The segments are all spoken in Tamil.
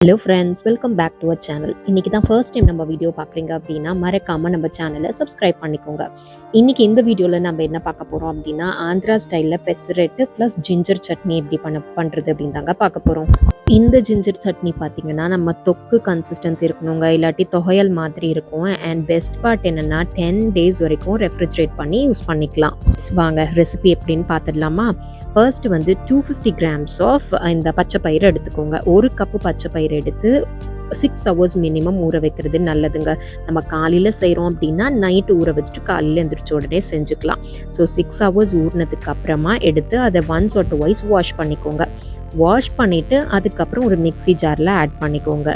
Hello friends, welcome back to our channel. இன்னைக்கு தான் ஃபர்ஸ்ட் டைம் நம்ம வீடியோ பார்க்குறீங்க அப்படின்னா மறக்காம நம்ம சேனலை சப்ஸ்கிரைப் பண்ணிக்கோங்க. இன்னைக்கு இந்த வீடியோவில் நம்ம என்ன பார்க்க போகிறோம் அப்படின்னா ஆந்திரா ஸ்டைலில் பெசரெட்டு ப்ளஸ் ஜிஞ்சர் சட்னி எப்படி பண்ணுறது அப்படின்னு தாங்க பார்க்க போகிறோம். இந்த ஜிஞ்சர் சட்னி பார்த்தீங்கன்னா நம்ம தொக்கு கன்சிஸ்டன்சி இருக்கணுங்க, இல்லாட்டி தொகையல் மாதிரி இருக்கும். அண்ட் பெஸ்ட் பார்ட் என்னென்னா 10 days வரைக்கும் ரெஃப்ரிஜரேட் பண்ணி யூஸ் பண்ணிக்கலாம். வாங்க ரெசிபி எப்படின்னு பார்த்துடலாமா? ஃபர்ஸ்ட் வந்து 250 grams ஆஃப் இந்த பச்சை பயிறு எடுத்துக்கோங்க. ஒரு கப்பு பச்சை பயிறு எடுத்து 6 hours மினிமம் ஊற வைக்கிறது நல்லதுங்க. நம்ம காலையில் செய்கிறோம் அப்படின்னா நைட்டு ஊற வச்சுட்டு காலையில் எழுந்திரிச்ச உடனே செஞ்சுக்கலாம். ஸோ 6 hours ஊறினதுக்கு அப்புறமா எடுத்து அதை once or twice வாஷ் பண்ணிக்கோங்க. வாஷ் பண்ணிவிட்டு அதுக்கப்புறம் ஒரு மிக்ஸி ஜாரில் ஆட் பண்ணிக்கோங்க.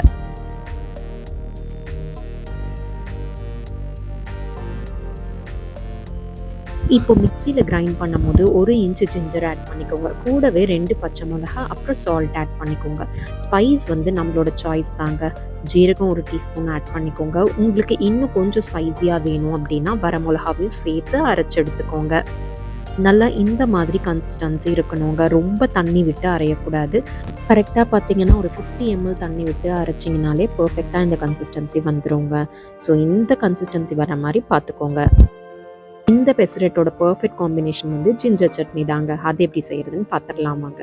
இப்போ மிக்சியில் கிரைண்ட் பண்ணும்போது 1 inch ஜிஞ்சர் ஆட் பண்ணிக்கோங்க. கூடவே 2 பச்சை மிளகா, அப்புறம் சால்ட் ஆட் பண்ணிக்கோங்க. ஸ்பைஸ் வந்து நம்மளோட சாய்ஸ் தாங்க. ஜீரகம் 1 டீஸ்பூன் ஆட் பண்ணிக்கோங்க. உங்களுக்கு இன்னும் கொஞ்சம் ஸ்பைஸியாக வேணும் அப்படின்னா வர மிளகாவையும் சேர்த்து அரைச்சி எடுத்துக்கோங்க. நல்லா இந்த மாதிரி கன்சிஸ்டன்சி இருக்கணுங்க. ரொம்ப தண்ணி விட்டு அரையக்கூடாது. கரெக்டாக பார்த்தீங்கன்னா ஒரு 50 ml தண்ணி விட்டு அரைச்சிங்கனாலே பர்ஃபெக்டாக இந்த கன்சிஸ்டன்சி வந்துடுங்க. ஸோ இந்த கன்சிஸ்டன்சி வர மாதிரி பார்த்துக்கோங்க. இந்த பெசரெட்டோட பர்ஃபெக்ட் காம்பினேஷன் வந்து ஜிஞ்சர் சட்னி தாங்க. அது எப்படி செய்யறதுன்னு பார்த்துடலாமாங்க.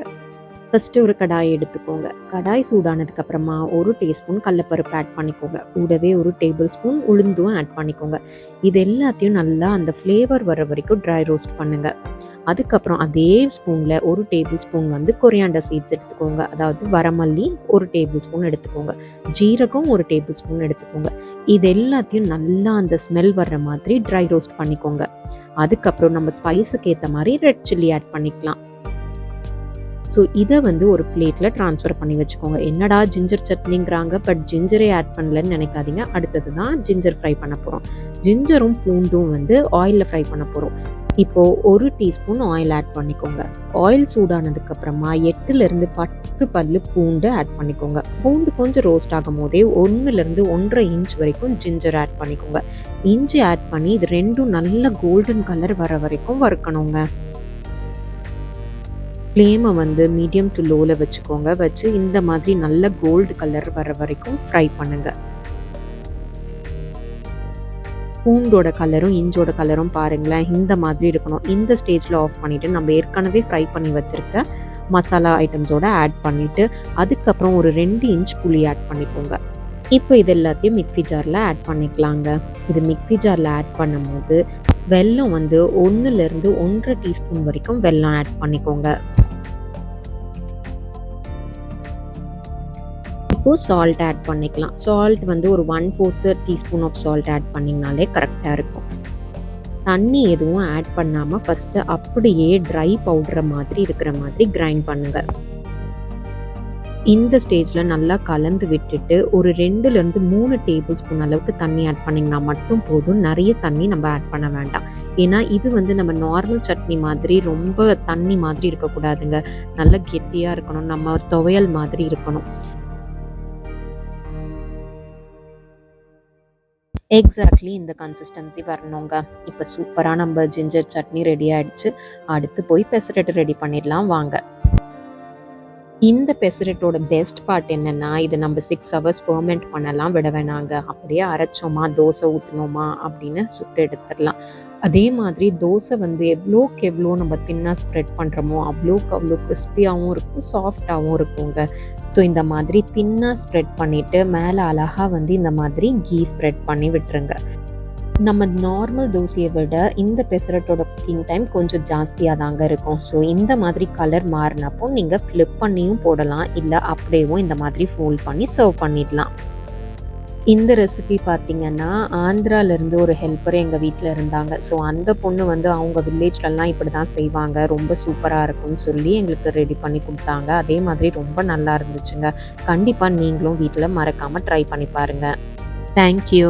ஃபஸ்ட்டு ஒரு கடாய் எடுத்துக்கோங்க. கடாய் சூடானதுக்கு அப்புறமா 1 டீஸ்பூன் கடலைப்பருப்பு ஆட் பண்ணிக்கோங்க. கூடவே 1 tablespoon உளுந்தும் ஆட் பண்ணிக்கோங்க. இது எல்லாத்தையும் நல்லா அந்த ஃப்ளேவர் வர வரைக்கும் ட்ரை ரோஸ்ட் பண்ணுங்க. அதுக்கப்புறம் அதே ஸ்பூனில் 1 tablespoon வந்து கொரியாண்டர் சீட்ஸ் எடுத்துக்கோங்க. அதாவது வரமல்லி 1 tablespoon எடுத்துக்கோங்க. ஜீரகம் 1 tablespoon எடுத்துக்கோங்க. இது எல்லாத்தையும் நல்லா அந்த ஸ்மெல் வர்ற மாதிரி ட்ரை ரோஸ்ட் பண்ணிக்கோங்க. அதுக்கப்புறம் நம்ம ஸ்பைஸுக்கு ஏற்ற மாதிரி ரெட் சில்லி ஆட் பண்ணிக்கலாம். ஸோ இதை வந்து ஒரு பிளேட்டில் ட்ரான்ஸ்ஃபர் பண்ணி வச்சுக்கோங்க. என்னடா ஜிஞ்சர் சட்னிங்கிறாங்க, பட் ஜிஞ்சரே ஆட் பண்ணலன்னு நினைக்காதீங்க. அடுத்தது தான் ஜிஞ்சர் ஃப்ரை பண்ண போகிறோம். ஜிஞ்சரும் பூண்டும் வந்து ஆயிலில் ஃப்ரை பண்ண போகிறோம். இப்போது 1 டீஸ்பூன் ஆயில் ஆட் பண்ணிக்கோங்க. ஆயில் சூடானதுக்கப்புறமா 8லேருந்து 10 பல்லு பூண்டு ஆட் பண்ணிக்கோங்க. பூண்டு கொஞ்சம் ரோஸ்ட் ஆகும் போதே 1லேருந்து 1.5 inch வரைக்கும் ஜிஞ்சர் ஆட் பண்ணிக்கோங்க. இஞ்சி ஆட் பண்ணி இது ரெண்டும் நல்ல கோல்டன் கலர் வர வரைக்கும் வறுக்கணுங்க. ஃப்ளேமை வந்து மீடியம் டு லோவில் வச்சுக்கோங்க. வச்சு இந்த மாதிரி நல்ல கோல்டு கலர் வர வரைக்கும் ஃப்ரை பண்ணுங்க. பூண்டோட கலரும் இஞ்சோட கலரும் பாருங்களேன், இந்த மாதிரி இருக்கணும். இந்த ஸ்டேஜில் ஆஃப் பண்ணிவிட்டு நம்ம ஏற்கனவே ஃப்ரை பண்ணி வச்சுருக்க மசாலா ஐட்டம்ஸோட ஆட் பண்ணிவிட்டு அதுக்கப்புறம் ஒரு 2 inch புளி ஆட் பண்ணிக்கோங்க. இப்போ இது எல்லாத்தையும் மிக்ஸி ஜாரில் ஆட் பண்ணிக்கலாங்க. இது மிக்ஸி ஜாரில் ஆட் பண்ணும்போது வெல்லம் வந்து 1லேருந்து 1.5 டீஸ்பூன் வரைக்கும் வெல்லம் ஆட் பண்ணிக்கோங்க. இப்போது சால்ட் ஆட் பண்ணிக்கலாம். சால்ட் வந்து ஒரு 1/4 டீஸ்பூன் ஆஃப் சால்ட் ஆட் பண்ணிங்கனாலே கரெக்டாக இருக்கும். தண்ணி எதுவும் ஆட் பண்ணாமல் ஃபஸ்ட்டு அப்படியே ட்ரை பவுடரை மாதிரி இருக்கிற மாதிரி கிரைண்ட் பண்ணுங்கள். இந்த ஸ்டேஜில் நல்லா கலந்து விட்டுட்டு ஒரு 2லேருந்து 3 tablespoon அளவுக்கு தண்ணி ஆட் பண்ணிங்கன்னா மட்டும் போதும். நிறைய தண்ணி நம்ம ஆட் பண்ண வேண்டாம். ஏன்னா இது வந்து நம்ம நார்மல் சட்னி மாதிரி ரொம்ப தண்ணி மாதிரி இருக்கக்கூடாதுங்க. நல்லா கெட்டியாக இருக்கணும். நம்ம துவையல் மாதிரி இருக்கணும். எக்ஸாக்ட்லி இந்த கன்சிஸ்டன்சி வரணுங்க. இப்போ சூப்பராக நம்ம ஜிஞ்சர் சட்னி ரெடி ஆகிடுச்சு. அடுத்து போய் பெசரெட்டு ரெடி பண்ணிடலாம் வாங்க. இந்த பெசரெட்டோட பெஸ்ட் பார்ட் என்னென்னா, இது நம்ம 6 hours ஃபர்மெண்ட் பண்ணலாம் விட வேணாங்க. அப்படியே அரைச்சோமா தோசை ஊற்றினோமா அப்படின்னு சுட்டு எடுத்துடலாம். அதே மாதிரி தோசை வந்து எவ்வளோக்கு எவ்வளோ நம்ம தின்னாக ஸ்ப்ரெட் பண்ணுறோமோ அவ்வளோக்கு அவ்வளோ கிறிஸ்பியாகவும் இருக்கும், சாஃப்டாகவும் இருக்குங்க. ஸோ இந்த மாதிரி தின்னாக ஸ்ப்ரெட் பண்ணிவிட்டு மேலே அழகாக வந்து இந்த மாதிரி கீ ஸ்ப்ரெட் பண்ணி விட்டுருங்க. நம்ம நார்மல் தோசையை விட இந்த பெசரெட்டோட குக்கிங் டைம் கொஞ்சம் ஜாஸ்தியாக தாங்க இருக்கும். ஸோ இந்த மாதிரி கலர் மாறினப்போ நீங்கள் ஃப்ளிப் பண்ணியும் போடலாம், இல்லை அப்படியேவும் இந்த மாதிரி ஃபோல்ட் பண்ணி சர்வ் பண்ணிடலாம். இந்த ரெசிபி பார்த்திங்கன்னா ஆந்திராவிலேருந்து ஒரு ஹெல்ப்பர் எங்கள் வீட்டில் இருந்தாங்க. ஸோ அந்த பொண்ணு வந்து அவங்க வில்லேஜ்லலாம் இப்படி தான் செய்வாங்க, ரொம்ப சூப்பராக இருக்கும்னு சொல்லி எங்களுக்கு ரெடி பண்ணி கொடுத்தாங்க. அதே மாதிரி ரொம்ப நல்லா இருந்துச்சுங்க. கண்டிப்பாக நீங்களும் வீட்டில் மறக்காமல் ட்ரை பண்ணி பாருங்கள். தேங்க்யூ.